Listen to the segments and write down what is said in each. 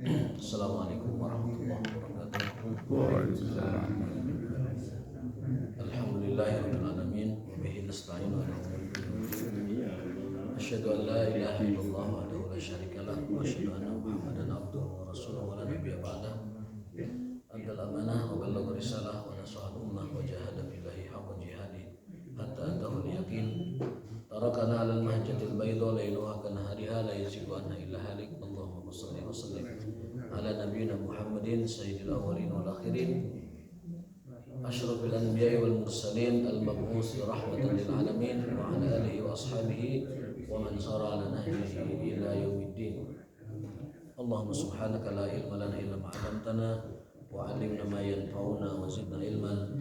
Assalamualaikum warahmatullahi wabarakatuh. Waalaikumsalam. Alhamdulillahirabbil alamin wa bihi nasta'inu ala umuri dunya. Asyhadu an la ilaha illallah wahdahu la syarika lah wa asyhadu anna Muhammadan abduhu wa rasuluhu wa la nabiyya ba'dah. Addal amanah wa ballagha risalah wa nasaha ummah wa jahada fillahi haqqa jihadi hatta atahul yaqin. Tarakana 'alal mahajjatil bayda lailuha kanahariha la yazigu anha illa halik. Allahumma shalli wa sallim ala nabiyyina Muhammadin sayyidil awwalin wal akhirin asyrafil anbiya'i wal mursalin al-mab'uts rahmatan lil alamin wa ala alihi wa ashabihi wa man sara ala nahjihi ila yaumiddin. Allahumma subhanaka la ilma lana illa ma 'allamtana wa 'allimna ma yanfa'una wa zidna ilman.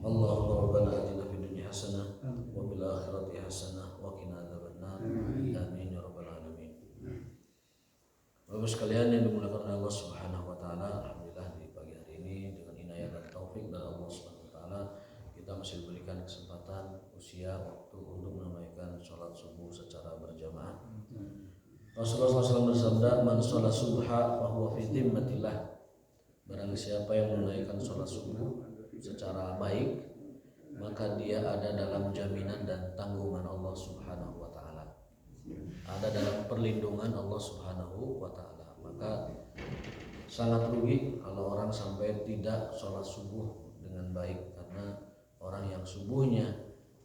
Allahumma rabbana atina fid dunya hasanah wa fil akhirati hasanah wa qina adzabannar. Amin ya rabbal alamin. Bapak sekalian yang dimuliakan oleh Allah Subhanahu wa taala, alhamdulillah di pagi hari ini dengan inayah dan taufik dari Allah Subhanahu wa taala kita masih diberikan kesempatan usia waktu untuk menunaikan sholat subuh secara berjamaah. Rasulullah SAW bersabda, "Man sholat subha fa huwa fi dhimmatillah." Barang siapa yang menunaikan sholat subuh secara baik, maka dia ada dalam jaminan dan tanggungan Allah Subhanahu wa taala. Ada dalam perlindungan Allah Subhanahu wa taala. Maka sangat rugi kalau orang sampai tidak sholat subuh dengan baik, karena orang yang subuhnya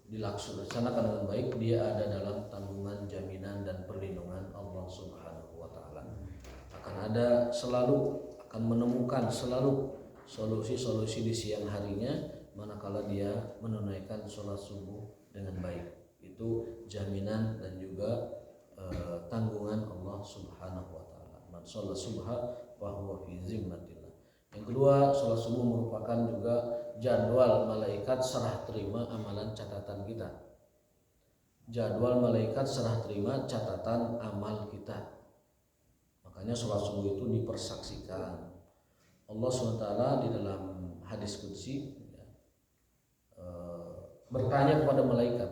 dilaksanakan dengan baik, dia ada dalam tanggungan, jaminan dan perlindungan Allah Subhanahu wa taala. Akan menemukan selalu solusi-solusi di siang harinya manakala dia menunaikan sholat subuh dengan baik. Itu jaminan dan juga tanggungan Allah Subhanahu wa taala. Man sholat subha fa huwa fi zimmatillah. Yang kedua, sholat subuh merupakan juga jadwal malaikat serah terima amalan catatan kita. Jadwal malaikat serah terima catatan amal kita. Makanya sholat subuh itu dipersaksikan. Allah SWT di dalam hadis qudsi bertanya kepada malaikat.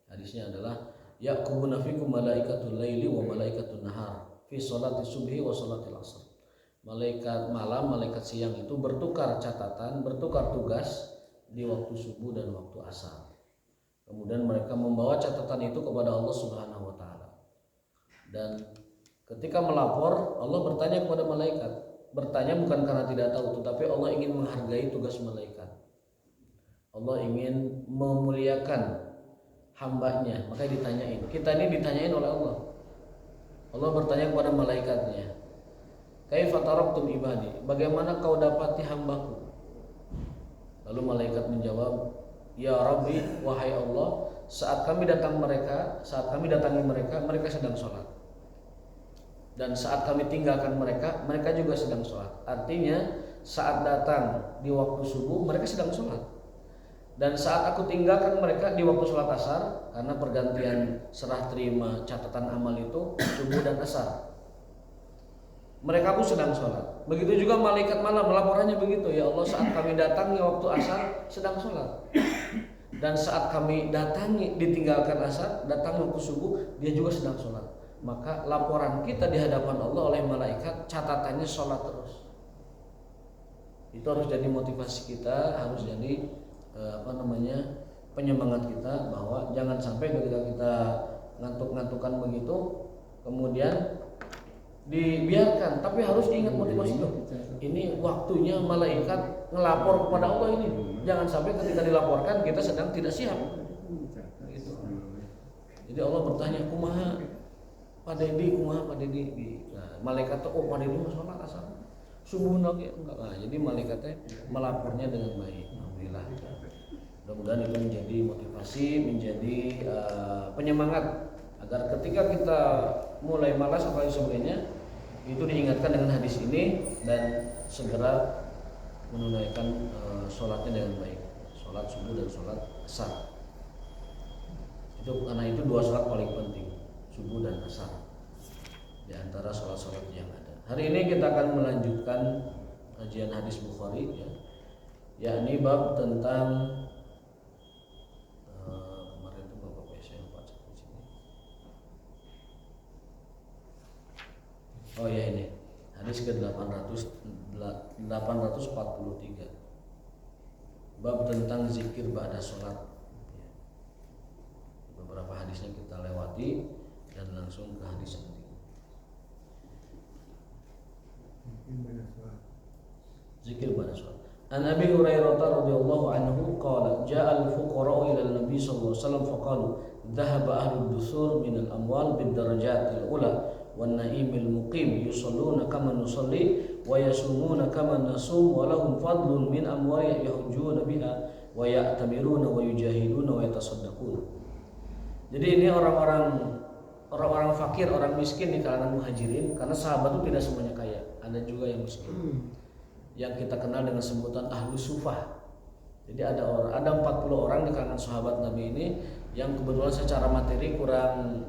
Hadisnya adalah yaqubuna fikum malaikatul laili wa malaikatul nahar fi sholati subhi wa sholatil asr. Malaikat malam, malaikat siang itu bertukar catatan, bertukar tugas di waktu subuh dan waktu asar. Kemudian mereka membawa catatan itu kepada Allah Subhanahu wa taala. Dan ketika melapor, Allah bertanya kepada malaikat. Bertanya bukan karena tidak tahu, tetapi Allah ingin menghargai tugas malaikat. Allah ingin memuliakan hambanya, maka ditanyain. Kita ini ditanyain oleh Allah. Allah bertanya kepada malaikatnya, kaifa taraktum ibadi? Bagaimana kau dapati hambaku? Lalu malaikat menjawab, ya Rabbi, wahai Allah, saat kami datangi mereka, mereka sedang sholat. Dan saat kami tinggalkan mereka, mereka juga sedang sholat. Artinya saat datang di waktu subuh, mereka sedang sholat. Dan saat aku tinggalkan mereka di waktu sholat asar, karena pergantian serah terima catatan amal itu subuh dan asar, mereka pun sedang sholat. Begitu juga malaikat malam, laporannya begitu, ya Allah, saat kami datangi waktu asar sedang sholat. Dan saat kami datangi ditinggalkan asar, datang waktu subuh, dia juga sedang sholat. Maka laporan kita di hadapan Allah oleh malaikat catatannya sholat terus. Itu harus jadi motivasi kita, harus jadi penyemangat kita, bahwa jangan sampai ketika kita ngantuk-ngantukan begitu kemudian dibiarkan, tapi harus ingat motivasi itu. Ini waktunya malaikat ngelapor kepada Allah ini. Jangan sampai ketika dilaporkan kita sedang tidak siap. Gitu. Jadi Allah bertanya, kumaha Pak Dedi, nah, malaikat tuh, Pak Dedi mau sholat asar, subuh lagi enggak. Nah, jadi malaikatnya melapornya dengan baik. Alhamdulillah. Mudah-mudahan itu menjadi motivasi, menjadi penyemangat agar ketika kita mulai malas atau sebagainya, itu diingatkan dengan hadis ini dan segera menunaikan sholatnya dengan baik, sholat subuh dan sholat asar. Itu karena itu dua sholat paling penting, subuh dan asar, di antara sholat-sholat yang ada. Hari ini kita akan melanjutkan kajian hadis Bukhari, yakni bab tentang kemarin itu Bapak saya lupa di sini. Oh ya, ini Hadis ke-843. Bab tentang zikir ba'da sholat. Beberapa hadisnya kita lewati dan langsung ke hadis nanti. Zikir ba'da sholat. An Abi Hurairah radhiyallahu anhu qala ja'a al-fuqara'u ila an-nabi sallallahu alaihi wasallam faqalu dhahaba ahlud dusur min al-amwal bid-darajatil ula wan na'imil muqim yusalluna kama nusalli wa yasumuna kama nasum wa lahum fadlun min amwalihim yahujjuna biha wa ya'tamiruna wa yujahiduna wa yatasaddaqun. Jadi ini orang-orang fakir, orang miskin di kalangan muhajirin, karena sahabat itu tidak semuanya kaya, ada juga yang miskin. Yang kita kenal dengan sebutan ahlu sufah. Jadi ada 40 orang di kalangan sahabat Nabi ini yang kebetulan secara materi kurang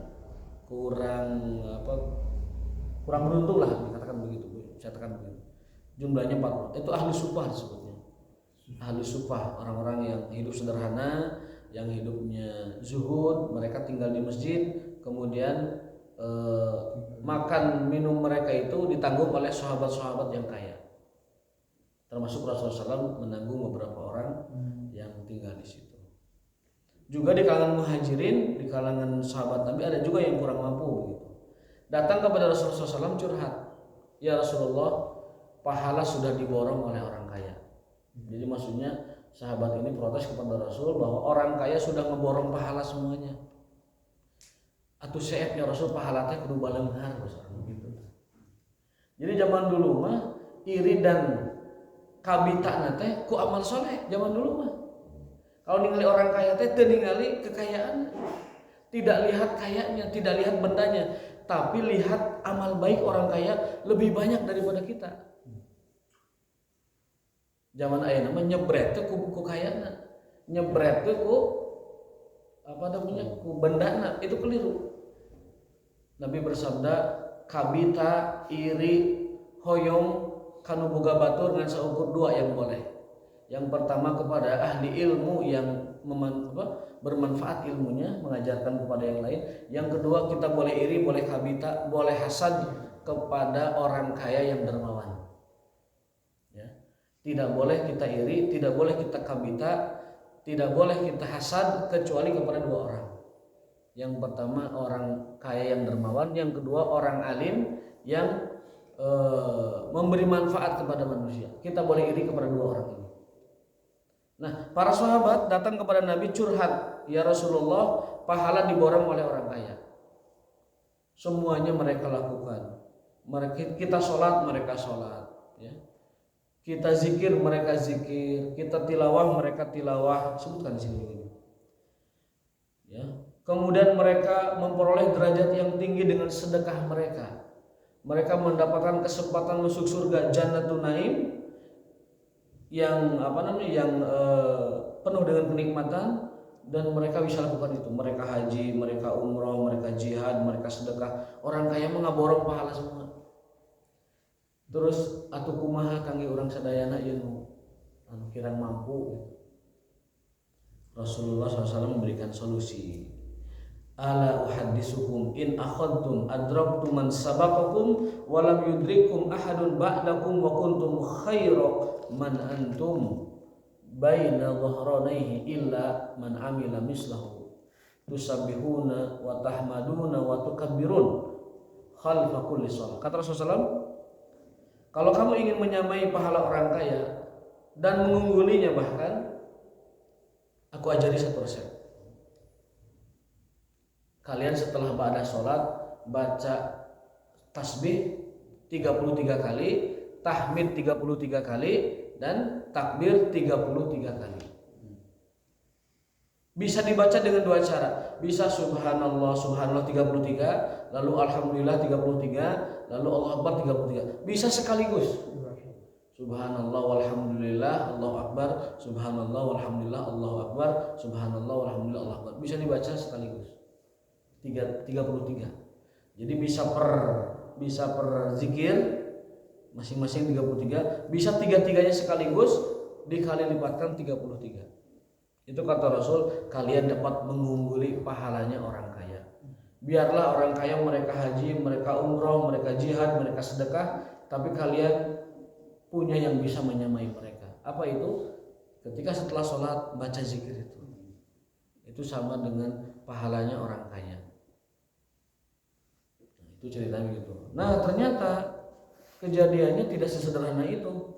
beruntung lah, dikatakan begitu, dikatakan begitu. Jumlahnya 40. Itu ahlu sufah disebutnya. Ahlu sufah, orang-orang yang hidup sederhana, yang hidupnya zuhud, mereka tinggal di masjid, kemudian makan minum mereka itu ditanggung oleh sahabat-sahabat yang kaya. Termasuk Rasulullah SAW menanggung beberapa orang yang tinggal di situ. Juga di kalangan muhajirin, di kalangan sahabat Nabi ada juga yang kurang mampu begitu. Datang kepada Rasulullah SAW curhat, ya Rasulullah, pahala sudah diborong oleh orang kaya. Jadi maksudnya sahabat ini protes kepada Rasul bahwa orang kaya sudah ngeborong pahala semuanya. Atuh seep ya Rasul, pahala teh kudu balenghar begitu. Jadi zaman dulu mah iri dan kabita teh ku amal soleh zaman dulu mah. Kalau ningali orang kaya teh teu ningali kekayaan, tidak lihat kayanya, tidak lihat bendanya, tapi lihat amal baik orang kaya lebih banyak daripada kita. Zaman ayeuna mah nyebret teh ku kayana, nyebret teh ku ku bendana, itu keliru. Nabi bersabda, kabita, iri, hoyong kanu boga batur dengan seukur dua yang boleh. Yang pertama kepada ahli ilmu yang bermanfaat ilmunya, mengajarkan kepada yang lain. Yang kedua kita boleh iri, boleh kabita, boleh hasad kepada orang kaya yang dermawan. Ya. Tidak boleh kita iri, tidak boleh kita kabita, tidak boleh kita hasad kecuali kepada dua orang. Yang pertama orang kaya yang dermawan, yang kedua orang alim yang memberi manfaat kepada manusia. Kita boleh iri kepada dua orang ini. Nah, para sahabat datang kepada Nabi curhat, ya Rasulullah, pahala diborong oleh orang kaya. Semuanya mereka lakukan. Kita sholat, mereka sholat. Ya. Kita zikir, mereka zikir. Kita tilawah, mereka tilawah. Sebutkan di sini. Ya. Kemudian mereka memperoleh derajat yang tinggi dengan sedekah mereka. Mereka mendapatkan kesempatan masuk surga Jannatun Naim yang penuh dengan kenikmatan, dan mereka bisa lakukan itu. Mereka haji, mereka umroh, mereka jihad, mereka sedekah. Orang kaya mengaborong pahala semua. Terus atuh kumaha kangge urang sadayana ieu anu kirang mampu. Rasulullah SAW memberikan solusi. Ala uhaddisukum in akhadtum adraktum man sabaqakum wa lam yudrikum ahadun ba'dakum wa kuntum khayra man antum baina dhahranayhi illa man amila mislahu tusabbihuna wa tahmaduna wa tukabbirun khalfa kulli shalah. Kata Rasulullah, kalau kamu ingin menyamai pahala orang kaya dan mengunggulinya, bahkan aku ajari satu resep. Kalian setelah ba'da sholat baca tasbih 33 kali, tahmid 33 kali, dan takbir 33 kali. Bisa dibaca dengan dua cara. Bisa subhanallah 33, lalu alhamdulillah 33, lalu Allah Akbar 33. Bisa sekaligus. Subhanallah walhamdulillah Allahu Akbar, subhanallah walhamdulillah Allahu Akbar, subhanallah walhamdulillah Allahu Akbar. Bisa dibaca sekaligus. 33. Jadi bisa per zikir masing-masing 33, bisa tiga-tiganya sekaligus dikali lipatkan 33. Itu kata Rasul, kalian dapat mengungguli pahalanya orang kaya. Biarlah orang kaya mereka haji, mereka umroh, mereka jihad, mereka sedekah, tapi kalian punya yang bisa menyamai mereka. Apa itu? Ketika setelah sholat baca zikir itu sama dengan pahalanya orang kaya. Itu ceritanya gitu. Nah ternyata kejadiannya tidak sesederhana itu.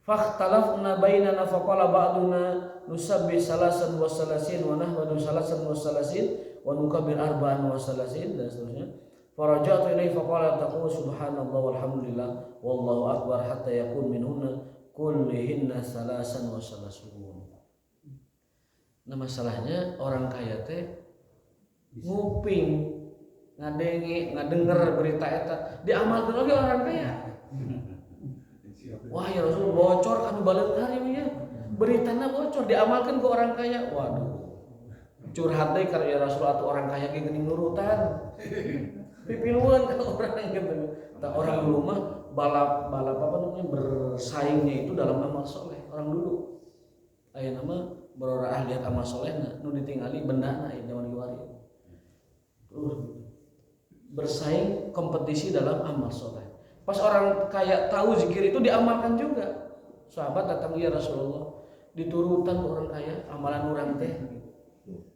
Fakhtalafna bainana faqala ba'duna nusabbi salasan wa salasin wa nahmadu salasan wa salasin wa nukabbir arba'an wa salasin dan seterusnya. Faraja'tu ilaihi faqala taqulu subhanallah walhamdulillah wallahu akbar hatta yakun minhunna kullihinna salasan wa salasun. Nah masalahnya orang kaya teh nguping ngadenger berita eta diamalkeun oge orang kaya. Wah ya Rasul bocor kan baleun hari ya. Beritana bocor diamalkan ke orang kaya. Waduh. Curhat deui ka ya Rasul atuh orang kaya ge geuning nurutan. Pipiluan ka orang gitu. Tah orang dulu mah balap apa namanya bersaingnya itu dalam amal soleh. Orang dulu aya nama berora ahliat amal solehna nu ditingali bendana ieu zaman kiwari. Terus bersaing kompetisi dalam amal soleh. Pas orang kaya tahu zikir itu diamalkan juga. Sahabat datang ya Rasulullah, diturutan orang kaya amalan orang teh.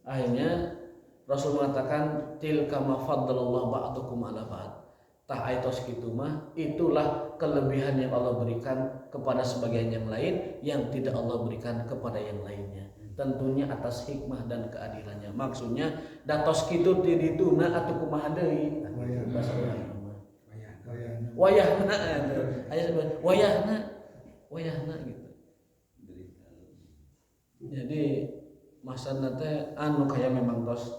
Akhirnya Rasul mengatakan tilka ma faddalallahu ba'dukum ala ba'd. Tah aitos kitu mah itulah kelebihan yang Allah berikan kepada sebagian yang lain yang tidak Allah berikan kepada yang lainnya. Tentunya atas hikmah dan keadilannya. Maksudnya datos kitu ti dituna atuh kumaha deui. Wayahna gitu. Jadi masana teh anu kaya memang tos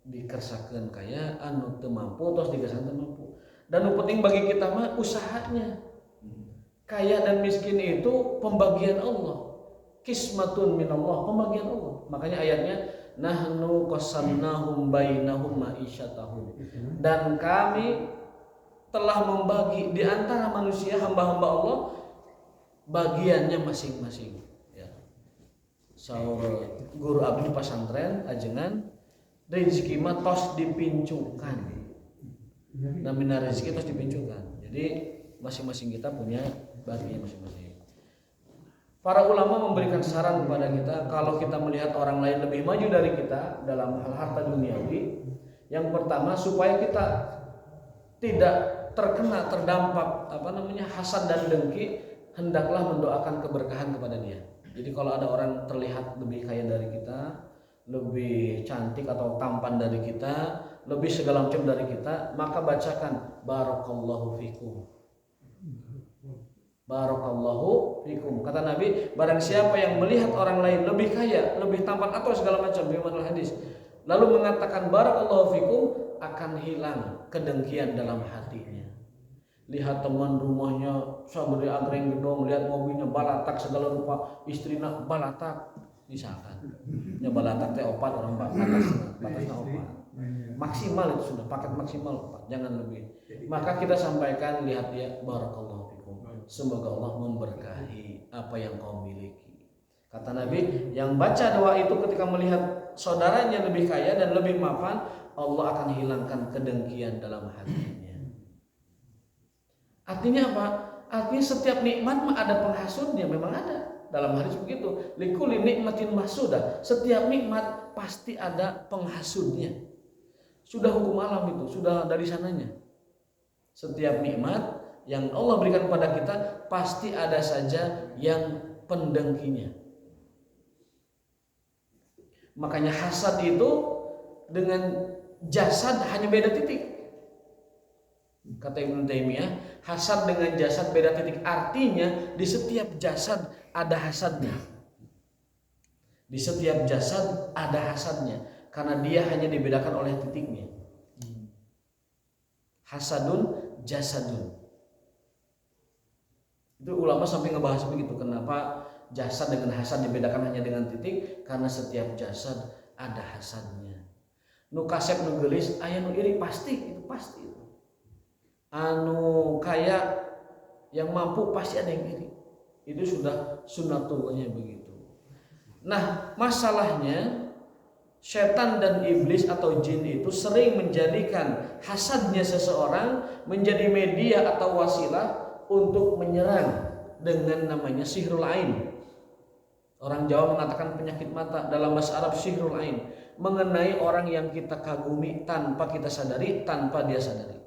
dikersakeun kaya, anu teu mampu tos dikersakeun teu mampu. Dan nu penting bagi kita mah usahanya. Kaya dan miskin itu pembagian Allah. Kismatun minallah, pembagian Allah. Makanya ayatnya nahnu qasamnahum bainahum ma'isyatahum. Dan kami telah membagi di antara manusia hamba-hamba Allah bagiannya masing-masing. Ya. Saur guru abdi pasantren ajengan rezeki mah tos dipincukan. Namina rezeki tos dipincukan. Jadi masing-masing kita punya bagian masing-masing. Para ulama memberikan saran kepada kita kalau kita melihat orang lain lebih maju dari kita dalam hal harta duniawi, yang pertama supaya kita tidak terdampak hasad dan dengki, hendaklah mendoakan keberkahan kepada dia. Jadi kalau ada orang terlihat lebih kaya dari kita, lebih cantik atau tampan dari kita, lebih segala macam dari kita, maka bacakan barakallahu fikum. Barakallahu fikum. Kata Nabi, barang siapa yang melihat orang lain lebih kaya, lebih tampan atau segala macam bagaimana hadis, lalu mengatakan barakallahu fikum, akan hilang kedengkian dalam hatinya. Lihat teman rumahnya sabari agreng gedong, lihat mobilnya balatak segala rupa, istrina balatak misalkan. Ya balatak teh opat orang batasnya opat. Maksimal itu sudah paket maksimal opat, jangan lebih. Maka kita sampaikan lihat dia barakallahu fikum. Semoga Allah memberkahi apa yang kau miliki. Kata Nabi, yang baca doa itu ketika melihat saudaranya lebih kaya dan lebih mapan, Allah akan hilangkan kedengkian dalam hatinya. Artinya apa? Artinya setiap nikmat mah ada penghasutnya, memang ada. Dalam hadis begitu, likulli nikmatin mahsudah. Setiap nikmat pasti ada penghasutnya. Sudah hukum alam itu, sudah dari sananya. Setiap nikmat yang Allah berikan kepada kita pasti ada saja yang pendengkinya. Makanya hasad itu dengan jasad hanya beda titik. Kata Ibnu Taimiyah, hasad dengan jasad beda titik. Artinya di setiap jasad ada hasadnya. Di setiap jasad ada hasadnya, karena dia hanya dibedakan oleh titiknya. Hasadun jasadun. Itu ulama sampai ngebahas begitu. Kenapa jasad dengan hasad dibedakan hanya dengan titik? Karena setiap jasad ada hasadnya. Nu kasep nu geulis aya nu iri pasti, itu pasti itu. Anu kaya yang mampu pasti ada yang iri. Itu sudah sunnatullahnya begitu. Nah, masalahnya Setan dan iblis atau jin itu sering menjadikan hasadnya seseorang menjadi media atau wasilah untuk menyerang dengan namanya sihrul ain. Orang Jawa mengatakan penyakit mata, dalam bahasa Arab sihrul ain, mengenai orang yang kita kagumi tanpa kita sadari, tanpa dia sadari.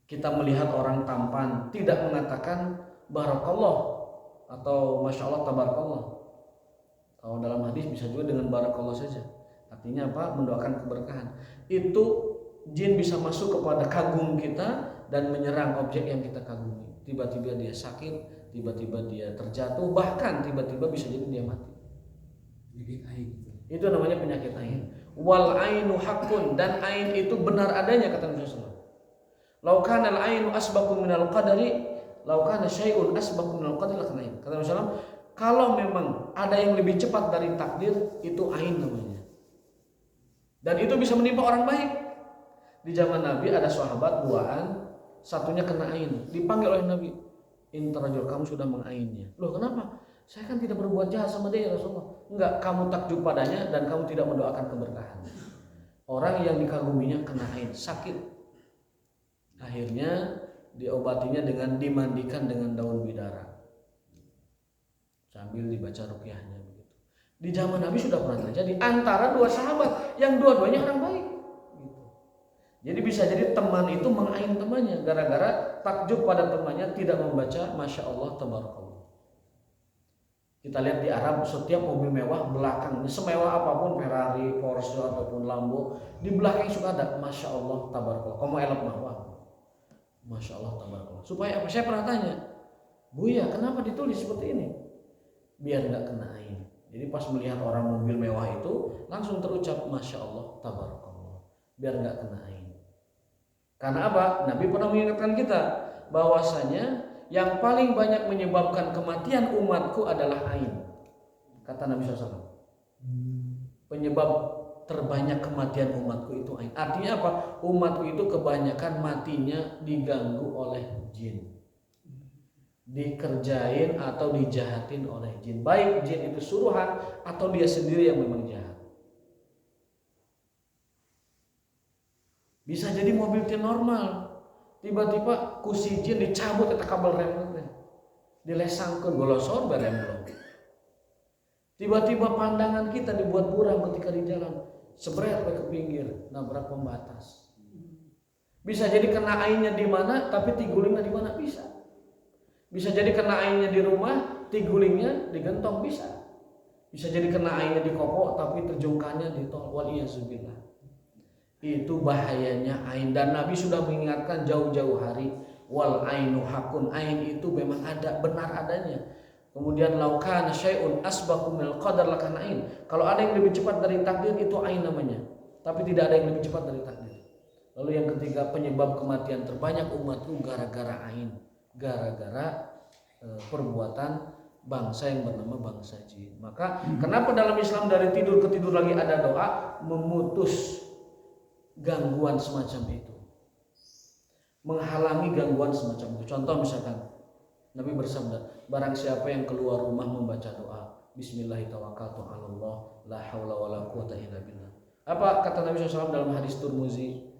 Kita melihat orang tampan, tidak mengatakan barakallah atau masya Allah tabarakallah. Kalau dalam hadis bisa juga dengan barakallah saja. Artinya apa? Mendoakan keberkahan. Itu jin bisa masuk kepada kagum kita dan menyerang objek yang kita kagumi. Tiba-tiba dia sakit, tiba-tiba dia terjatuh, bahkan tiba-tiba bisa jadi dia mati. Itu namanya penyakit ain. Wal ainu haqqun, dan ain itu benar adanya, kata Nabi sallallahu alaihi wasallam. Lau kana al ainu asbaqu minal qadari, lau kana syai'un asbaqu minal qadari lakana ain. Kata Nabi sallallahu alaihi wasallam, kalau memang ada yang lebih cepat dari takdir, itu ain namanya. Dan itu bisa menimpa orang baik. Di zaman Nabi ada sahabat duaan, satunya kena ain. Dipanggil oleh Nabi, intarajul, kamu sudah mengainnya. Loh kenapa? Saya kan tidak berbuat jahat sama dia ya Rasulullah. Enggak, kamu takjub padanya dan kamu tidak mendoakan keberkahan. Orang yang dikaguminya kena ain, sakit. Akhirnya diobatinya dengan dimandikan dengan daun bidara, sambil dibaca ruqyahnya begitu. Di zaman Nabi sudah pernah terjadi antara dua sahabat yang dua-duanya orang baik gitu. Jadi bisa jadi teman itu mengain temannya gara-gara takjub pada temannya tidak membaca masya Allah tabarakallah. Kita lihat di Arab setiap mobil mewah belakangnya, semewah apapun, Ferrari, Porsche ataupun Lambo, di belakang suka ada masya Allah tabarakallah. Kamu elok mawah, masya Allah tabarakallah. Supaya apa? Saya pernah tanya, Buya, kenapa ditulis seperti ini? Biar nggak kena ain. Jadi pas melihat orang mobil mewah itu langsung terucap masya Allah tabarakallah, biar nggak kena ain. Karena apa? Nabi pernah mengingatkan kita bahwasanya yang paling banyak menyebabkan kematian umatku adalah ain. Kata Nabi SAW, penyebab terbanyak kematian umatku itu ain. Artinya apa? Umatku itu kebanyakan matinya diganggu oleh jin, dikerjain atau dijahatin oleh jin. Baik jin itu suruhan atau dia sendiri yang memang jahat. Bisa jadi mobil normal, tiba-tiba kusi jin dicabut eta kabel remnya, dilesangkeun golosor bareng. Tiba-tiba pandangan kita dibuat buram ketika di jalan, sebret ke pinggir, nabrak pembatas. Bisa jadi kena ainnya di mana, tapi tigulingnya di mana bisa. Bisa jadi kena ainnya di rumah, tigulingnya digentong bisa. Bisa jadi kena ainnya di kopo, tapi terjungkanya di tol. Waliyazubillah. Itu bahayanya ain, dan Nabi sudah mengingatkan jauh-jauh hari. Wal ainu hakun, ain itu memang ada, benar adanya. Kemudian laukana syai'un asbaqu minal qadar lakana ain. Kalau ada yang lebih cepat dari takdir, itu ain namanya. Tapi tidak ada yang lebih cepat dari takdir. Lalu yang ketiga, penyebab kematian terbanyak umatku gara-gara ain, gara-gara perbuatan bangsa yang bernama bangsa jin. Maka kenapa dalam Islam dari tidur ke tidur lagi ada doa memutus gangguan semacam itu, menghalangi gangguan semacam itu. Contoh misalkan Nabi bersabda, barang siapa yang keluar rumah membaca doa Bismillahirrahmanirrahim, la haula wala quwata illa billah. Apa kata Nabi SAW dalam hadis Tirmizi?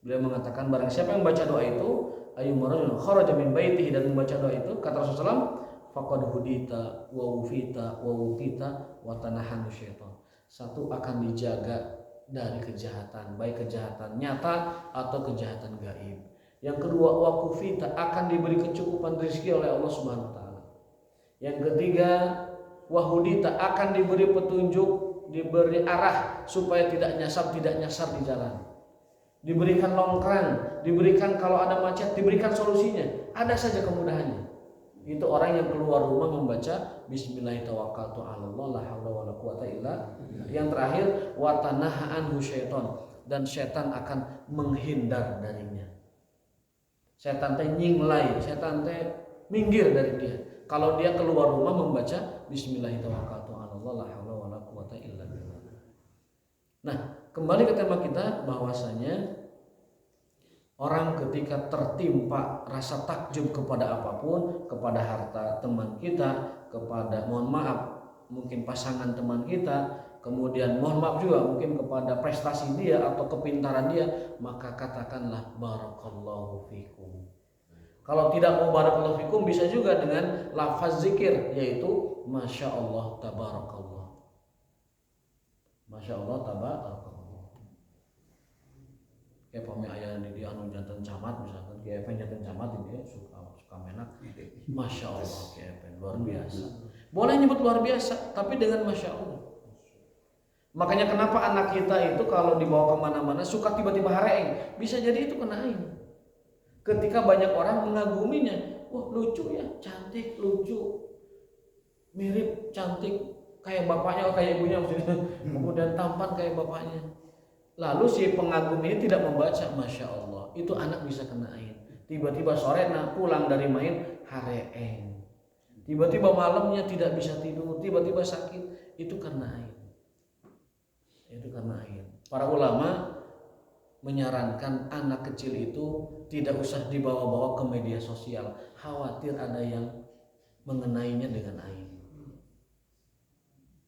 Beliau mengatakan barang siapa yang membaca doa itu, ayyumarrajul kharaja min baitihi, dan membaca doa itu, kata Rasulullah SAW, faqad hudita wa wufita wa wukita wa tanahanu syaitan. Satu, akan dijaga dari kejahatan, baik kejahatan nyata atau kejahatan gaib. Yang kedua, wakufita, akan diberi kecukupan rezeki oleh Allah Subhanahu wa taala. Yang ketiga, wahudita, akan diberi petunjuk, diberi arah supaya tidak nyasar di jalan. Diberikan longkrang, diberikan kalau ada macet, diberikan solusinya. Ada saja kemudahannya. Itu orang yang keluar rumah membaca Bismillahirrahmanirrahim, la haula wala quwata illa. Yang terakhir, wa tanaha anhu syaitan, dan setan akan menghindar darinya. Setan teh nyinglai, setan teh minggir dari dia. Kalau dia keluar rumah membaca Bismillahirrahmanirrahim, la haula wala quwata illa billah. Nah, kembali ke tema kita bahwasanya orang ketika tertimpa rasa takjub kepada apapun, kepada harta teman kita, kepada, mohon maaf, mungkin pasangan teman kita, kemudian mohon maaf juga mungkin kepada prestasi dia atau kepintaran dia, maka katakanlah barakallahu fikum. Kalau tidak mau barakallahu fikum, bisa juga dengan lafaz zikir, yaitu masya Allah tabarakallah. Masya Allah tabarakallah. Kayak pami aya di anu janten camat misalkan, kayak janten camat ini suka menak. Masya Allah kayak luar biasa. Boleh nyebut luar biasa, tapi dengan masya Allah. Makanya kenapa anak kita itu kalau dibawa kemana-mana suka tiba-tiba hareeng, bisa jadi itu kena ain. Ketika banyak orang mengaguminya, wah lucu ya, cantik, lucu, mirip, cantik, kayak bapaknya, kayak ibunya maksudnya. Kemudian tampan kayak bapaknya. Lalu si pengagum ini tidak membaca masya Allah, itu anak bisa kena ain. Tiba-tiba sore pulang dari main hareeng. Tiba-tiba malamnya tidak bisa tidur, tiba-tiba sakit, itu karena ain. Itu karena ain. Para ulama menyarankan anak kecil itu tidak usah dibawa-bawa ke media sosial, khawatir ada yang mengenainya dengan ain.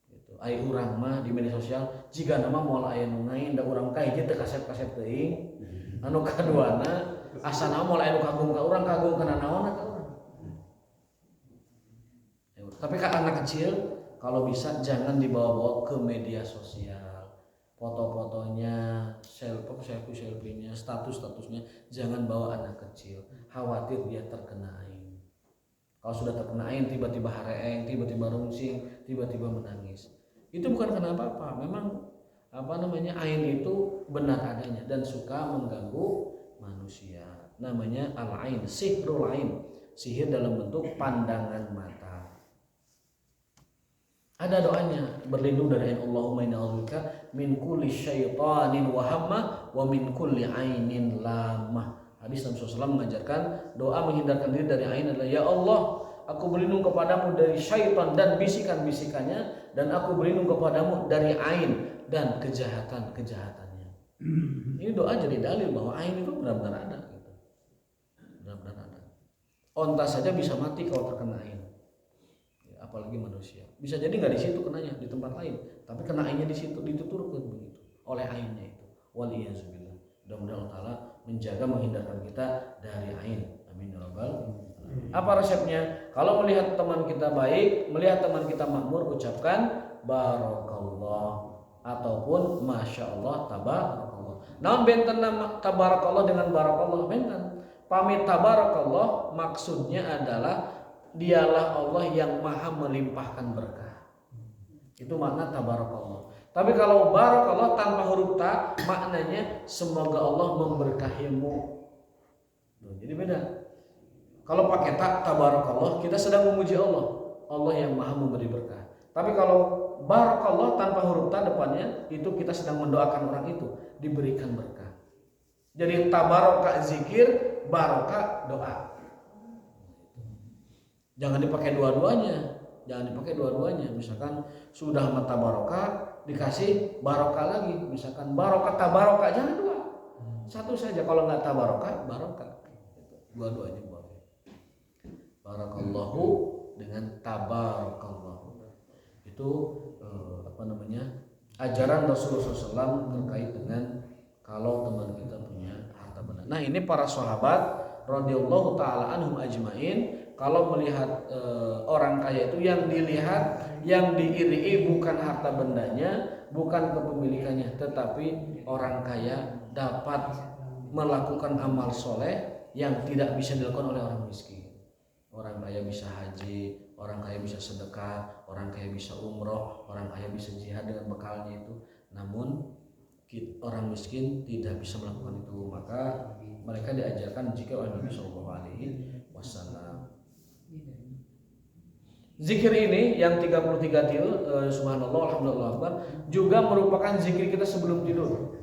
Gitu. Ai urang mah di media sosial jika nama moal aya nu ngain da urang kaiji teu kasep-kasep teuing. Anu kaduana asana moal aya nu kagum ka urang, kagum kana naon ka urang. Tapi ke anak kecil kalau bisa jangan dibawa-bawa ke media sosial. Foto-fotonya, selfie-nya, statusnya jangan bawa anak kecil. Khawatir dia terkena ain. Kalau sudah terkena ain tiba-tiba hareeng, tiba-tiba rungsing, tiba-tiba menangis. Itu bukan kenapa-apa. Memang ain itu benar adanya dan suka mengganggu manusia. Namanya al-ain, sihrul ain. Sihir dalam bentuk pandangan mata. Ada doanya, berlindung dari Allahumma inna a'udzubika min kulli syaitanin wa hamma wa min kulli ainin lamah. Hadis Nabi SAW mengajarkan doa menghindarkan diri dari ain adalah, ya Allah, aku berlindung kepadamu dari syaitan dan bisikan-bisikannya, dan aku berlindung kepadamu dari ain dan kejahatan-kejahatannya. Ini doa jadi dalil bahwa ain itu benar-benar ada gitu. Benar-benar ada. Onta saja bisa mati kalau terkena ain. Apalagi manusia. Bisa jadi nggak di situ kenanya, di tempat lain, tapi kena ainnya di situ, dituturkan begitu oleh ainnya itu. Waliyazubillah. Mudah-mudahan Allah Ta'ala menjaga, menghindarkan kita dari ain. Amin ya rabbal alamin. Apa resepnya? Kalau melihat teman kita baik, melihat teman kita makmur, ucapkan barakallah ataupun masya Allah tabarakallah. Namun benten nama tabarakallah dengan barakallah benten. Pamit tabarakallah maksudnya adalah dialah Allah yang maha melimpahkan berkah. Itu makna tabarakallah. Tapi kalau barakallah tanpa huruf ta, maknanya semoga Allah memberkahimu. Jadi beda. Kalau pakai ta tabarakallah, kita sedang memuji Allah, Allah yang maha memberi berkah. Tapi kalau barakallah tanpa huruf ta depannya, itu kita sedang mendoakan orang itu diberikan berkah. Jadi tabaraka zikir, barokah doa. Jangan dipakai dua-duanya. Misalkan sudah mata barokah dikasih barokah lagi. Misalkan barokah tabarokah, jangan dua. Satu saja. Kalau nggak tabarokah, barokah. Dua-duanya boleh. Barakallahu dengan tabarakallahu. Itu ajaran Rasulullah SAW terkait dengan kalau teman kita punya harta benda. Nah ini para sahabat radhiyallahu taala anhum ajmain. Kalau melihat orang kaya itu yang dilihat, yang diirii bukan harta bendanya, bukan kepemilikannya, tetapi orang kaya dapat melakukan amal soleh yang tidak bisa dilakukan oleh orang miskin. Orang kaya bisa haji, orang kaya bisa sedekah, orang kaya bisa umroh, orang kaya bisa jihad dengan bekalnya itu. Namun orang miskin tidak bisa melakukan itu, maka mereka diajarkan jika oleh Nabi SAW. Zikir ini yang 33 til, subhanallah, alhamdulillah, juga merupakan zikir kita sebelum tidur.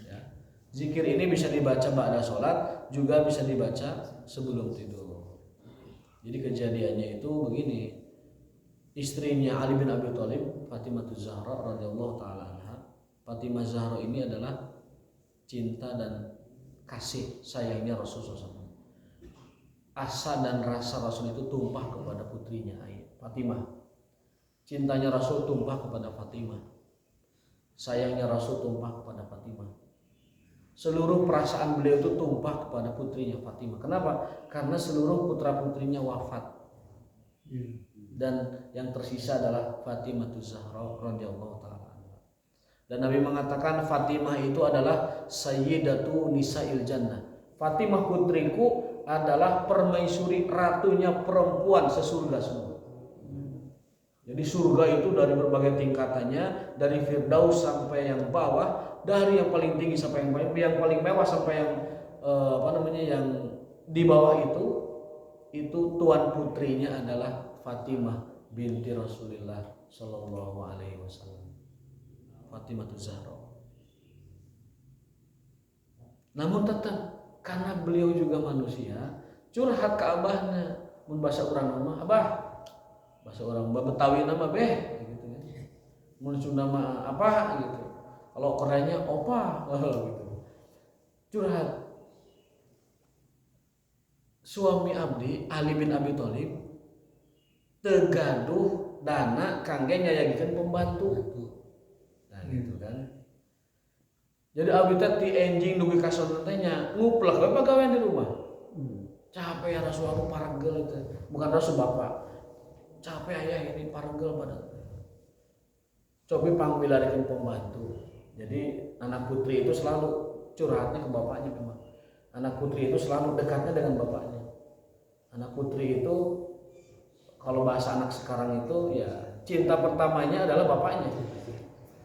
Ya. Zikir ini bisa dibaca ba'da sholat, juga bisa dibaca sebelum tidur. Jadi kejadiannya itu begini, istrinya Ali bin Abi Thalib, Fatimah Zahra radhiyallahu taala anha. Fatimah Zahra ini adalah cinta dan kasih sayangnya Rasulullah SAW. Asa dan rasa Rasul itu tumpah kepada putrinya Fatimah. Cintanya Rasul tumpah kepada Fatimah. sayangnya Rasul tumpah kepada Fatimah. Seluruh perasaan beliau itu tumpah kepada putrinya Fatimah. Kenapa? Karena seluruh putra-putrinya wafat. Dan yang tersisa adalah Fatimah Zahra radhiyallahu taala. Dan Nabi mengatakan Fatimah itu adalah sayyidatu nisa'il jannah. Fatimah putriku adalah permaisuri, ratunya perempuan sesurga semua. Jadi surga itu dari berbagai tingkatannya, dari Firdaus sampai yang bawah, dari yang paling tinggi sampai yang paling mewah sampai yang yang di bawah itu tuan putrinya adalah Fatimah binti Rasulullah Shallallahu Alaihi Wasallam, Fatimah Zahra. Namun tetap karena beliau juga manusia, curhat ke abahnya, mun bahasa orang nama abah, bahasa orang Betawi nama beh, gitu kan. Mun Sunda nama apa gitu. Kalau Koreanya opa, gitu. Curhat. Suami abdi Ali bin Abi Thalib tegaduh dana kangge nyayagikeun pembantu. Nah gitu kan. Jadi abdi teh ti enjing dugi ka sono teh nya nguplek we pagawean di rumah. Capek ya Rasul aku paragel itu. Bukan Rasul bapak. Capek aya ini paragel pada. Cobi pangbilarikeun pembantu. Jadi anak putri itu selalu curhatnya ke bapaknya memang. Anak putri itu selalu dekatnya dengan bapaknya. Anak putri itu kalau bahasa anak sekarang itu ya cinta pertamanya adalah bapaknya.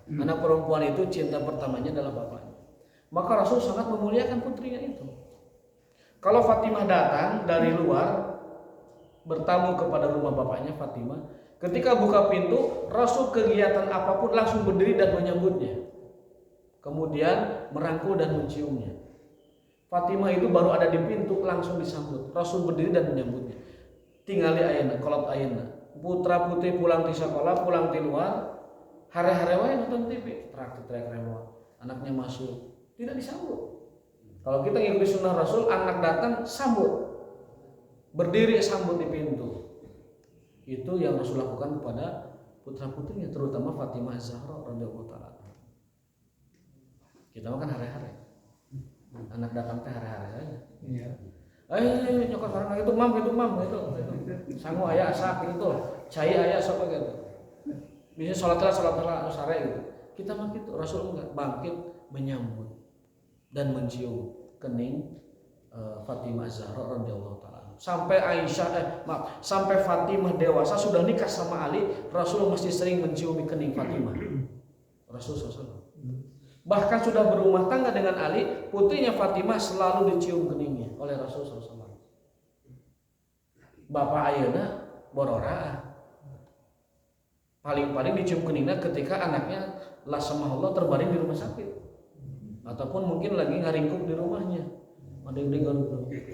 Anak perempuan itu cinta pertamanya adalah bapaknya. Maka Rasul sangat memuliakan putrinya itu. Kalau Fatimah datang dari luar bertamu kepada rumah bapaknya Fatimah, ketika buka pintu, Rasul kegiatan apapun langsung berdiri dan menyambutnya. Kemudian merangkul dan menciumnya. Fatimah itu baru ada di pintu langsung disambut. Rasul berdiri dan menyambutnya. Tingali ayeuna, kolot ayeuna. Putra putri pulang di sekolah, pulang di luar, hari-hari wae nonton TV, trek remote. Anaknya masuk, tidak disambut. Kalau kita ngikuti sunnah Rasul, anak datang sambut. Berdiri sambut di pintu. Itu yang Rasul lakukan kepada putra-putrinya, terutama Fatimah Zahra radhiyallahu taala. Kita makan hari-hari. Anak datang teh hari-hari saja. Iya. Nyokot orang itu mam itu. Sangu aya asak gitu. Cai aya sok gitu. Bisa salat sare gitu. Kita mah gitu. Rasul enggak bangkit menyambut dan mencium kening Fatimah Zahra radhiyallahu taala. Sampai sampai Fatimah dewasa sudah nikah sama Ali, Rasul masih sering menciumi kening Fatimah. Rasul sallallahu. Bahkan sudah berumah tangga dengan Ali, putrinya Fatimah selalu dicium keningnya oleh Rasul SAW. Bapak ayeuna borora. Paling-paling dicium keningnya ketika anaknya la samahullah terbaring di rumah sakit. Ataupun mungkin lagi ngaringkuk di rumahnya. Ada yang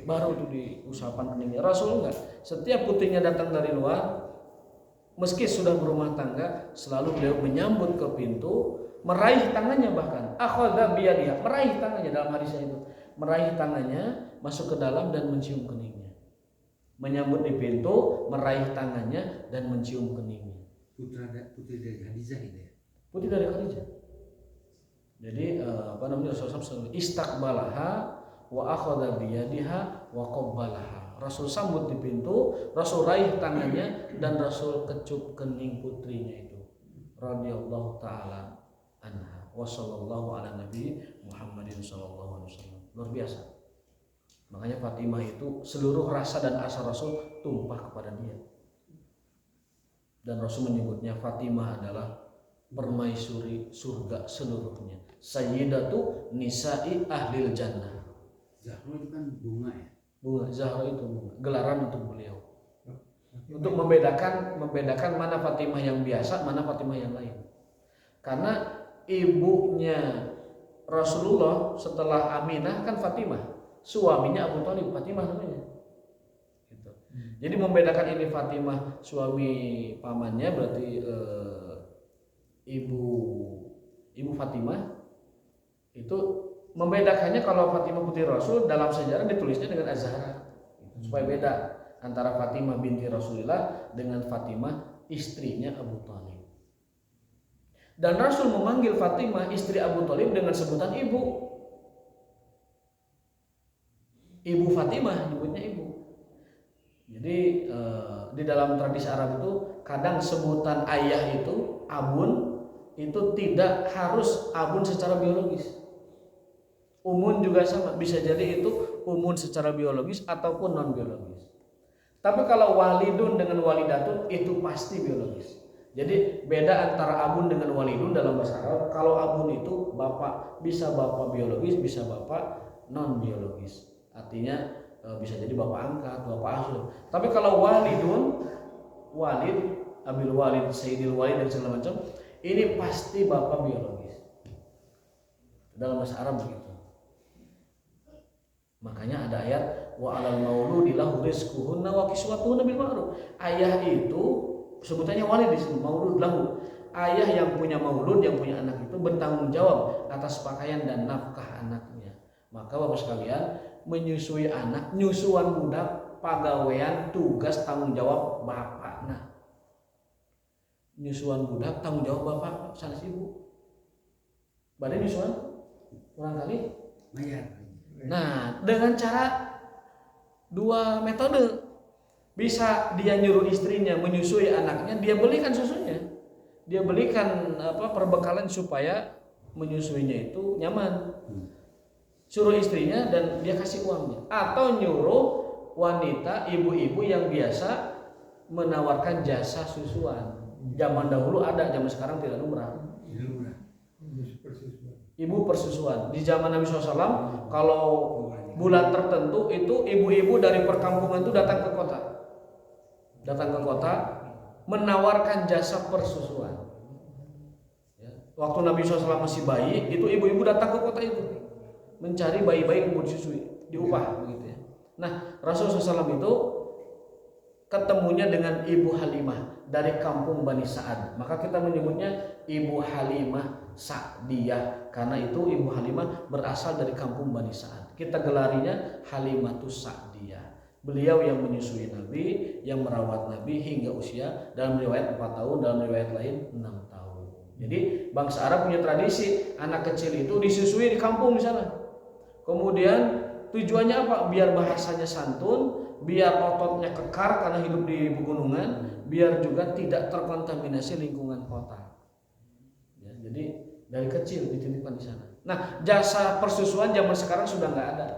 baru tuh diusapan keningnya. Rasul enggak. Setiap putrinya datang dari luar, meski sudah berumah tangga, selalu beliau menyambut ke pintu, meraih tangannya, bahkan akhadha biyadiha, meraih tangannya dalam hadis itu, meraih tangannya masuk ke dalam dan mencium keningnya, menyambut di pintu, meraih tangannya dan mencium keningnya. Putri dari Khadijah itu ya? Putri dari Khadijah. Jadi Rasulullah istaqbalaha wa akhadha biyadiha wa qabbalaha. Rasul sambut di pintu, Rasul raih tangannya dan Rasul kecup kening putrinya itu radhiyallahu taala anha wa sallallahu ala nabi Muhammadin sallallahu alaihi wasallam. Luar biasa. Makanya Fatimah itu seluruh rasa dan asa Rasul tumpah kepada dia. Dan Rasul menyebutnya Fatimah adalah permaisuri surga seluruhnya. Sayyidatu nisa'i ahlil jannah. Zahra itu kan bunga ya? Bunga, Zahra itu bunga, gelaran untuk beliau. Untuk membedakan mana Fatimah yang biasa, mana Fatimah yang lain. Karena ibunya Rasulullah setelah Aminah kan Fatimah, suaminya Abu Thalib, Fatimah namanya. Gitu. Jadi membedakan ini Fatimah suami pamannya berarti ibu Fatimah itu membedakannya. Kalau Fatimah putri Rasul dalam sejarah ditulisnya dengan Az-Zahra, supaya beda antara Fatimah binti Rasulullah dengan Fatimah istrinya Abu Thalib. Dan Rasul memanggil Fatimah istri Abu Thalib dengan sebutan ibu. Ibu Fatimah nyebutnya ibu. Jadi di dalam tradisi Arab itu kadang sebutan ayah itu abun itu tidak harus abun secara biologis. Umun juga sama, bisa jadi itu umun secara biologis ataupun non biologis. Tapi kalau walidun dengan walidatun itu pasti biologis. Jadi beda antara abun dengan walidun dalam bahasa Arab. Kalau abun itu bapak, bisa bapak biologis, bisa bapak non biologis. Artinya bisa jadi bapak angkat, bapak asuh. Tapi kalau walidun, walid, abil walid, sayyidil walid dan segala macam, ini pasti bapak biologis. Dalam bahasa Arab begitu. Makanya ada ayat wa 'alal mauludi lahu rizquhunna wa kiswatuhunna bil ma'ruf. Ayah itu sebutannya walid di sini, maulud lahu. Ayah yang punya maulud, yang punya anak itu bertanggung jawab atas pakaian dan nafkah anaknya. Maka Bapak sekalian, menyusui anak, nyusuan budak, pagawean, tugas tanggung jawab bapak. Nah, nyusuan budak tanggung jawab bapak, sanes ibu. Badai nyusuan kurang kali Bayar. Nah, dengan cara dua metode. Bisa dia nyuruh istrinya menyusui anaknya, dia belikan susunya. Dia belikan perbekalan supaya menyusuinya itu nyaman. Suruh istrinya dan dia kasih uangnya. Atau nyuruh wanita, ibu-ibu yang biasa menawarkan jasa susuan. Zaman dahulu ada, zaman sekarang tidak lumrah. Ibu persusuan. Di zaman Nabi SAW, kalau bulan tertentu itu ibu-ibu dari perkampungan itu datang ke kota. Datang ke kota menawarkan jasa persusuan. Ya. Waktu Nabi SAW masih bayi, itu ibu-ibu datang ke kota itu mencari bayi-bayi yang mau disusui, diupah begitu ya. Nah, Rasulullah SAW itu ketemunya dengan Ibu Halimah dari kampung Bani Sa'ad. Maka kita menyebutnya Ibu Halimah Sa'diyah karena itu Ibu Halimah berasal dari kampung Bani Sa'ad. Kita gelarinya Halimatus Sa'diyah. Beliau yang menyusui Nabi, yang merawat Nabi hingga usia, dalam riwayat 4 tahun, dalam riwayat lain 6 tahun. Jadi bangsa Arab punya tradisi anak kecil itu disusui di kampung di sana. Kemudian tujuannya apa? Biar bahasanya santun, biar ototnya kekar karena hidup di pegunungan, biar juga tidak terkontaminasi lingkungan kota. Ya, jadi dari kecil dititipkan di sana. Nah, jasa persusuan zaman sekarang sudah nggak ada,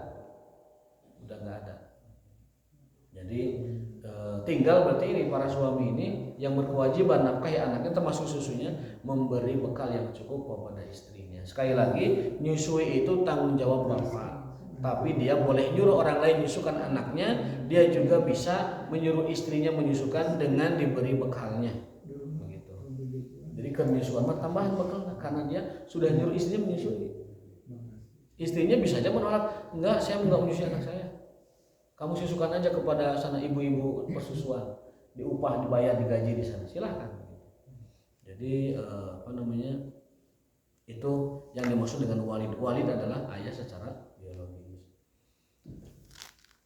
udah nggak ada. Jadi tinggal berarti ini para suami ini yang berkewajiban nafkahi anaknya termasuk susunya, memberi bekal yang cukup kepada istrinya. Sekali lagi, nyusui itu tanggung jawab bapak. Tapi dia boleh nyuruh orang lain menyusukan anaknya, dia juga bisa menyuruh istrinya menyusukan dengan diberi bekalnya. Begitu. Jadi kenyusuan tambahan bekal karena dia sudah nyuruh istrinya menyusui. Istrinya bisa aja menolak, enggak, saya enggak menyusui anak saya. Kamu susukan aja kepada sana ibu-ibu persusuan, diupah, dibayar, digaji di sana. Silahkan. Jadi itu yang dimaksud dengan walid. Walid adalah ayah secara biologis.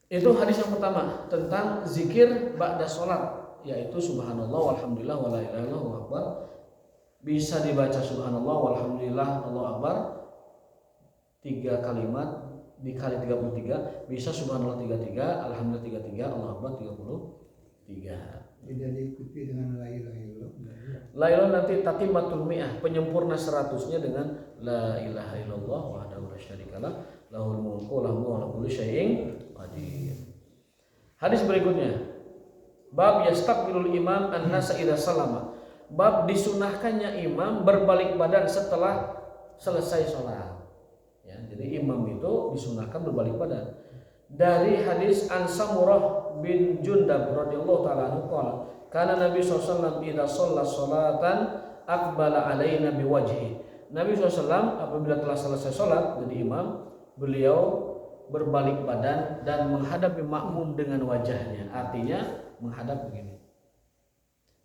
Itu hadis yang pertama tentang zikir ba'da sholat, yaitu subhanallah walhamdulillah wala ilaha illallah wallahu akbar. Bisa dibaca subhanallah walhamdulillah Allahu akbar 3 kalimat dikali 33, bisa subhanallah 33, alhamdulillah 33, Allahu akbar 33. Tidak diikuti dengan la ilaha illallah. La ilaha nanti tatimmatul mi'ah, penyempurna 100-nya dengan la ilaha illallah wahdahu la syarikalah lahul mulku wa lahu ala kulli syai'in qadir. Hadis berikutnya, bab yastaqbilul imam an-nasa idza salama. Bab disunahkannya imam berbalik badan setelah selesai sholat. Ya, jadi imam itu disunahkan berbalik badan. Dari hadis An Samurah bin Jundab radhiyallahu taala anhu qala kana Nabi sallallahu alaihi wasallam idza shalla sholatan aqbala alaina biwajhi. Nabi SAW apabila telah selesai sholat jadi imam, beliau berbalik badan dan menghadapi makmum dengan wajahnya. Artinya menghadap begini.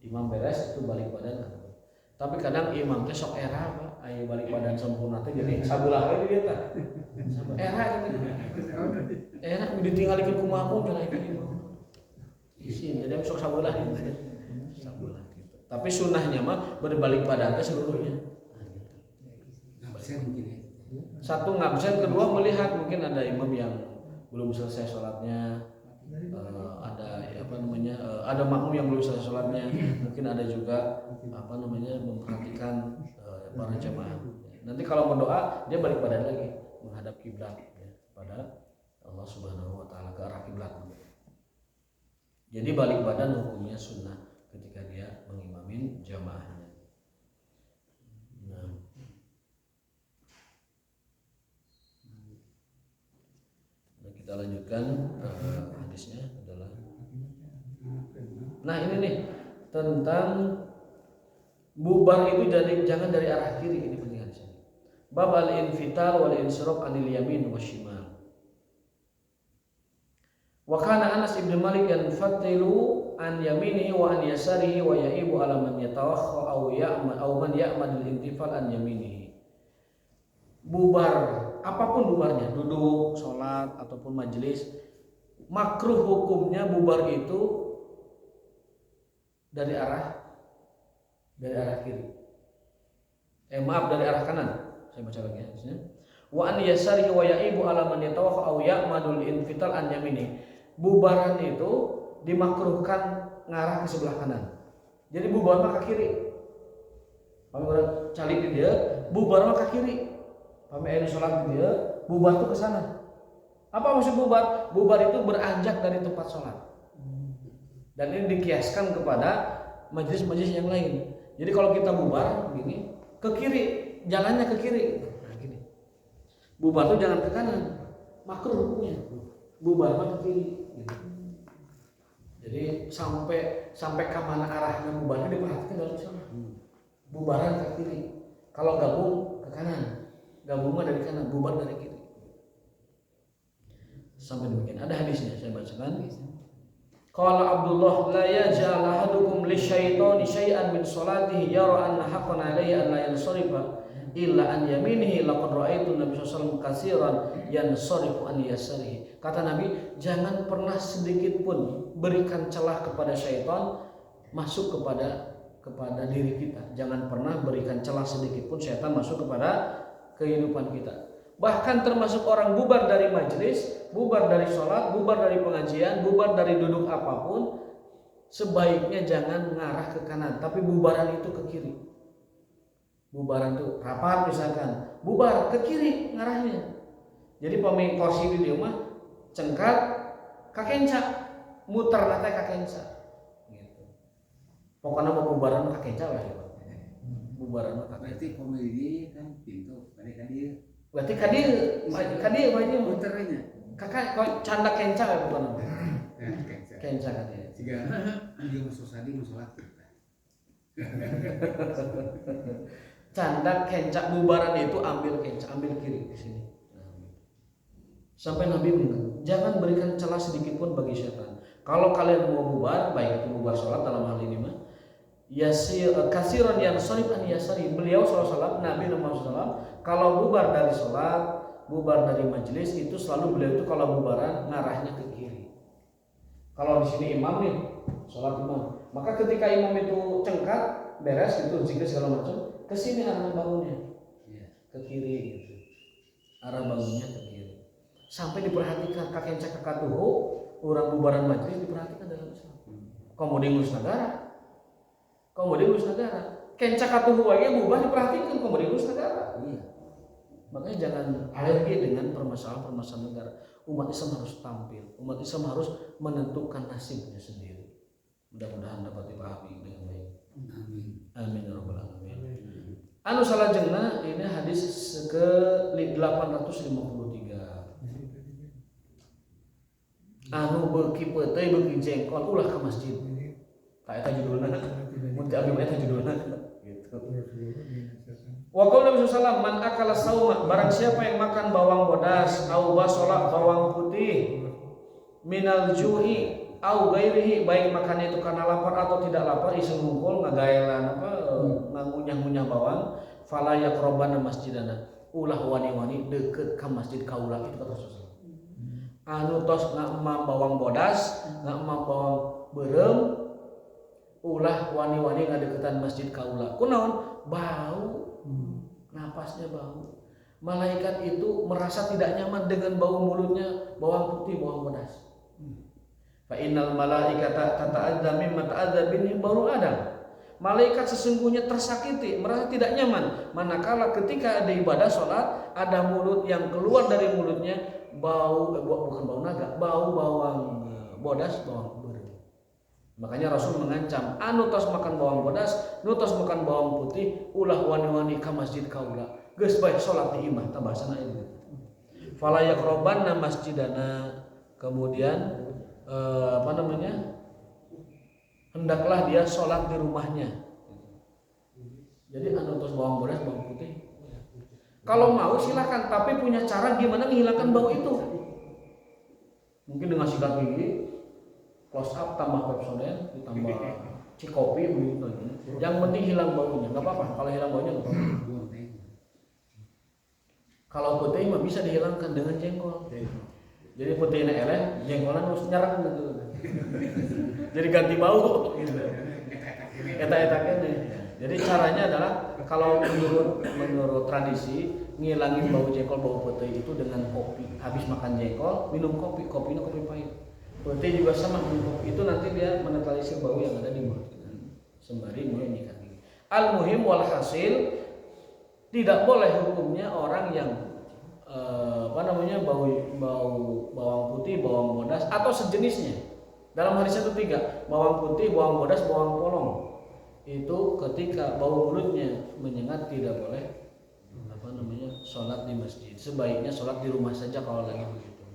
Imam beres itu balik badan. Tapi kadang imam teh sok era Pak, aya balik badan sempurna teh jadi sabelah we dia tah. Era gitu. Era ditinggalikeun ku makmum cenah itu imam. Isin jadi sok sabelah gitu. Sabelah gitu. Tapi sunnahnya mah berbalik badan teh seluruhnya. absen mungkin ya. Satu ngabsen, kedua melihat mungkin ada imam yang belum selesai sholatnya, ada makmum yang belum selesai sholatnya, mungkin ada juga memperhatikan para jamaah. Nanti kalau berdoa dia balik badan lagi menghadap kiblat ya, pada Allah Subhanahu wa taala, ke arah kiblat. Jadi balik badan hukumnya sunnah ketika dia mengimamin jamaahnya. Nah, kita lanjutkan hadisnya adalah. Nah ini nih tentang bubar itu jangan dari arah kiri, ini penting hadisnya. Bab al-infitar wal insiraf anil yamin washimal. Wa kana Anas ibn Malik yanfatilu an yaminihi wa an yasarihi wa yaibu ala man yatawakha aw man ya'mad al-intifal an yaminihi. Bubar, apapun bubarnya, duduk, sholat ataupun majelis, makruh hukumnya bubar itu dari arah kiri. Dari arah kanan. Saya baca lagi hadisnya. Wa an yasarihi wa yaibu ala man yatawakha aw ya'madul infital an yamini. Bubaran itu dimakruhkan ngarah ke sebelah kanan. Jadi bubar mah ke kiri. Kalau orang calik di dia, bubar mah ke kiri. Pami ayeuna salat di dia, bubar tuh ke sana. Apa maksud bubar? Bubar itu beranjak dari tempat salat. Dan ini dikiaskan kepada majelis-majelis yang lain. Jadi kalau kita bubar begini, ke kiri, jalannya ke kiri. Nah, gini. Bubar tuh jangan ke kanan. Makruh hukumnya. Bubar mah ke kiri. Gitu. Jadi sampai ke mana arahnya bubarnya diperhatikan dalam sana. Bubaran ke kiri. Kalau gabung ke kanan. Gabung dari kanan, bubar dari kiri. Sampai demikian. Ada hadisnya, saya bacakan. Qala Abdullah la yaj'al ahadukum lisyaitani syai'an min salatihi yara anna haqqan 'alaihi an la yansarifa illa an yaminihi laqad ra'aitu Nabi sallallahu alaihi wasallam katsiran yansarifu an yasarihi. Kata Nabi, jangan pernah sedikit pun berikan celah kepada syaitan masuk kepada diri kita. Jangan pernah berikan celah sedikit pun syaitan masuk kepada kehidupan kita. Bahkan termasuk orang bubar dari majelis, bubar dari sholat, bubar dari pengajian, bubar dari duduk apapun, sebaiknya jangan mengarah ke kanan, tapi bubaran itu ke kiri. Bubaran itu rapat misalkan, bubar ke kiri ngarahnya. Jadi pemain kursi di rumah cengkat kakenca, muter nate kakenca. Gitu. Pokoknya mau bubaran kakenca lah ya. Bubaran kakenca. Berarti pemilih kan pintu, mereka dia. Berarti kadir wajib Muternya. kakak kok canda kenca ya bukan? Kenca katanya. Jika dia masuk sadi musolat. Canda kenca bubaran itu ambil kenca, ambil kiri di sini. Sampai Nabi bilang, jangan berikan celah sedikit pun bagi syaitan. Kalau kalian mau bubar, baik itu bubar sholat dalam hal ini mah, kasiran yang sharif an yasari. Beliau sallallahu Nabi Muhammad SAW kalau bubar dari sholat, bubar dari majelis itu selalu beliau itu kalau bubaran ngarahnya ke kiri. Kalau di sini imam nih, sholat imam, maka ketika imam itu cengkat, beres itu zikir segala macam, ke sini arah bangunnya, ke kiri gitu. Arah bangunnya ke kiri. Sampai diperhatikan kakek cakak tuhu, orang bubaran majelis diperhatikan dalam Islam. Kemudian negara, kencak katuhu aja bubar diperhatikan kemudian negara. Iya. Makanya jangan alergi dengan permasalahan negara. Umat Islam harus tampil. Umat Islam harus menentukan nasibnya sendiri. Mudah-mudahan dapat dipahami dengan baik. Amin. Amin ya rabbal alamin. Anu salajengna ini hadis ke 853. Anu beuki peuteuy beuki jengkol ulah ka masjid. Ka eta judulna. Mun teu abi eta judulna gitu. Wa qala Nabi sallallahu man akala sauma, barang siapa yang makan bawang bodas au basola bawang putih minal juhi au gairihi, baik makannya itu karena lapar atau tidak lapar, iseng ngumpul ngagaelan ngunyah-ngunyah bawang, fala yaqrabana masjidana, ulah wani-wani deukeut ka masjid kaula, itu kata Rasulullah. Anu tos ngaemam bawang bodas, ngaemam bawang beureum, ulah wani-wani ngadeuketan masjid kaula. Kunaon? Bau. napasnya bau. Malaikat itu merasa tidak nyaman dengan bau mulutnya bawang putih, bawang bodas. Fa innal malaikata tata'adza mimma ta'adza bihi baru Adam. Malaikat sesungguhnya tersakiti, merasa tidak nyaman manakala ketika ada ibadah sholat ada mulut yang keluar dari mulutnya bau bukan bau naga, bau bawang bodas, bawang beureum. Makanya Rasul mengancam, anu tos makan bawang bodas, nu tos makan bawang putih, ulah wani-wani ka masjid kaula. Geus bae salat di imah, tabasana itu. Fala yaqrabanna masjidana. Kemudian hendaklah dia sholat di rumahnya. Jadi anu tos bawang bodas, bawang putih. Kalau mau silakan, tapi punya cara gimana menghilangkan bau itu. Mungkin dengan sikat gigi, close up tambah Pepsodent, ditambah Cikopi begitu. Yang penting hilang baunya, nggak apa-apa. Kalau hilang baunya nggak apa-apa. Kalau putih mah bisa dihilangkan dengan jengkol. Jadi putihnya eleh, jengkolan harus nyerang gitu. Jadi ganti bau gitu. Eta-eta. Jadi caranya adalah kalau menurut tradisi ngilangin bau jengkol, bau putih itu dengan kopi. Habis makan jengkol, minum kopi, kopinya kopi pahit. Putih juga sama, minum kopi itu nanti dia menetralisir bau yang ada di mulut. Sembari mulai nyikat gigi. Al-muhim wal hasil, tidak boleh hukumnya orang yang bau bawang putih, bawang bodas atau sejenisnya. Dalam hadis itu 3, bawang putih, bawang bodas, bawang polong. Itu ketika bau mulutnya menyengat tidak boleh sholat di masjid. Sebaiknya sholat di rumah saja kalau lagi begitu.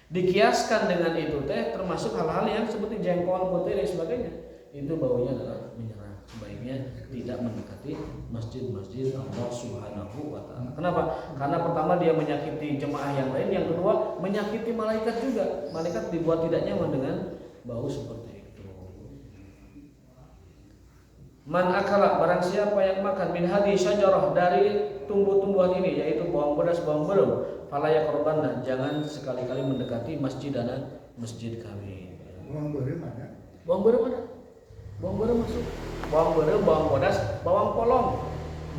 Dikiaskan dengan itu termasuk hal-hal yang seperti jengkol, putih dan sebagainya. Itu baunya adalah menyerang. Sebaiknya tidak mendekati masjid-masjid Allah Subhanahu wa ta'ala. Kenapa? Karena pertama dia menyakiti jemaah yang lain, yang kedua menyakiti malaikat juga. Malaikat dibuat tidak nyaman dengan bau seperti itu. Man akala, barang siapa yang makan min hadhi syajarah, dari tumbuh-tumbuhan ini yaitu bawang bodas, bawang beureum, fala yaqrabanna, jangan sekali-kali mendekati masjidana, masjid kami. Bawang beureum ada. Bawang beureum ada. Bawang beureum masuk. Bawang beureum, bawang bodas, bawang polong.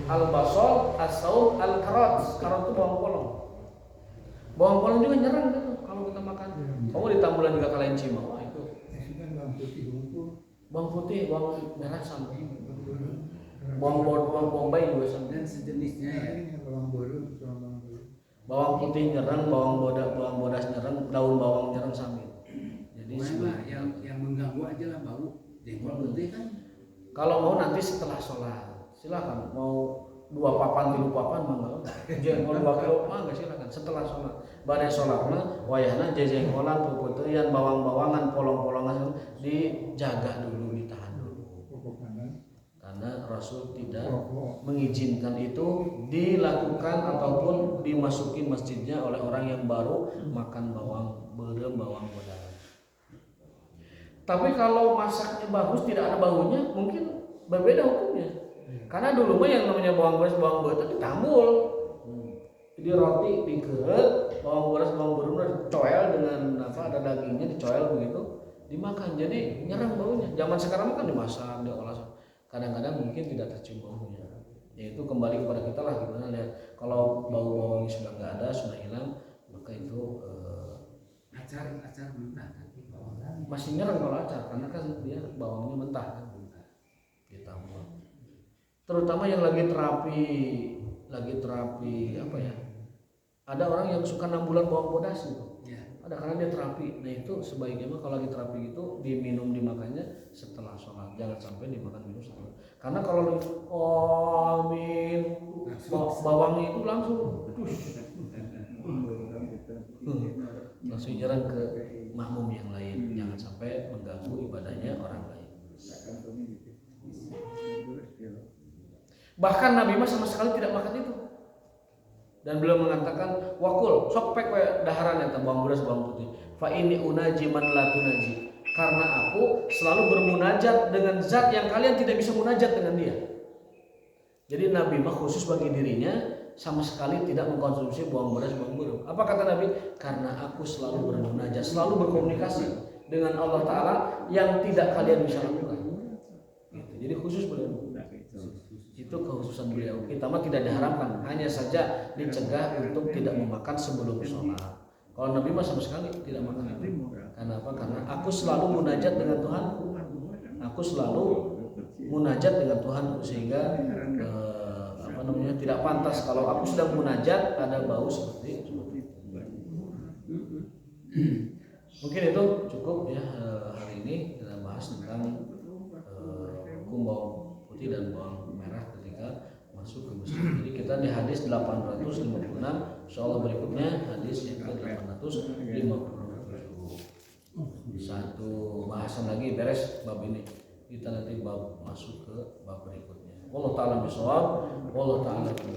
Al-basol, as-saum, al-karot. Karot itu bawang polong. Bawang polong juga nyerang gitu kalau kita makan. Kamu di tambulan juga kalian cima. Wah itu. Itu kan bawang putih bungkus. Bawang putih, bawang merah sama. Bawang bombay juga sama. Dan sejenisnya ya. Bawang beureum, bawang beureum. Bawang putih nyerang, bawang bodas nyerang, daun bawang nyerang sama. Jadi yang mengganggu aja lah bau. Jengkol putih kan. Kalau mau nanti setelah sholat, silakan. Mau 2 papan, 3 papan mah jengkol 2 kilo mah enggak, silakan. Setelah sholat, badai sholat mah wayahna jengkolan, puputeuyan, bawang-bawangan, polong-polongan dijaga dulu, ditahan dulu. Karena Rasul tidak mengizinkan itu dilakukan ataupun dimasukin masjidnya oleh orang yang baru makan bawang beureum, bawang bodas. Tapi kalau masaknya bagus, tidak ada baunya, mungkin berbeda hukumnya. Karena dulu mah yang namanya bawang bodas, bawang beureum itu ditambul. Jadi roti dikeut, bawang bodas, bawang beureum dicoel dengan ada dagingnya, dicoel begitu, dimakan. Jadi nyerang baunya. Zaman sekarang kan dimasak, diolah. Kadang-kadang mungkin tidak tercium baunya. Yaitu kembali kepada kita lah, gimana lihat. Kalau bau-baunya sudah nggak ada, sudah hilang, maka itu Acar mentah. masih nyerang kalau acar, karena kan dia bawangnya mentah kan, ditambah. Terutama yang lagi terapi apa ya? Ada orang yang suka 6 bulan bawang bodas gitu. Ya. Ada karena dia terapi. Nah itu sebaiknya mah kalau lagi terapi itu diminum, dimakannya setelah sholat, jangan sampai dimakan minum setelah. Karena kalau bawangnya itu langsung nyerang ke makmum yang lain, jangan sampai mengganggu ibadahnya orang lain. Bahkan Nabi Muhammad sama sekali tidak makan itu, dan beliau mengatakan wakul sok pek we daharan eta bawang bodas, bawang putih. Fa inni unaji man la tunaji, karena aku selalu bermunajat dengan zat yang kalian tidak bisa munajat dengan dia. Jadi Nabi mah khusus bagi dirinya sama sekali tidak mengkonsumsi bawang bodas, bawang beureum. Apa kata Nabi? Karena aku selalu bermunajat, selalu berkomunikasi dengan Allah Ta'ala yang tidak kalian bisa lakukan. Gitu. Jadi khusus beliau. Itu kekhususan beliau. Kita mah tidak diharamkan, hanya saja dicegah untuk tidak memakan sebelum sholat. Kalau Nabi mah sama sekali tidak makan itu. Karena apa? Karena aku selalu munajat dengan Tuhan. Aku selalu munajat dengan Tuhan, sehingga tidak pantas kalau aku sedang munajat ada bau seperti itu. Mungkin itu cukup ya hari ini kita bahas tentang hukum bawang putih dan bawang merah ketika masuk ke masjid. Jadi kita di hadis 856, insyaallah berikutnya hadis yang ke-857. Satu bahasan lagi beres bab ini. Kita nanti bab masuk ke bab berikutnya. Wallahu ta'ala bisawab, wallahu ta'ala bi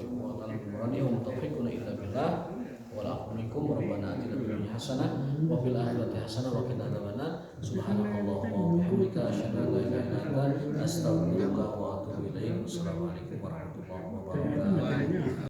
taufiquna illa billah. Waalaikumsalam warahmatullahi wabarakatuh. Hasanah wa fil akhirati hasanah wa qina adzabannar. Subhanakallahumma wa bihamdika asyhadu an la ilaha illa anta astaghfiruka wa atubu ilaik. Assalamualaikum warahmatullahi wabarakatuh.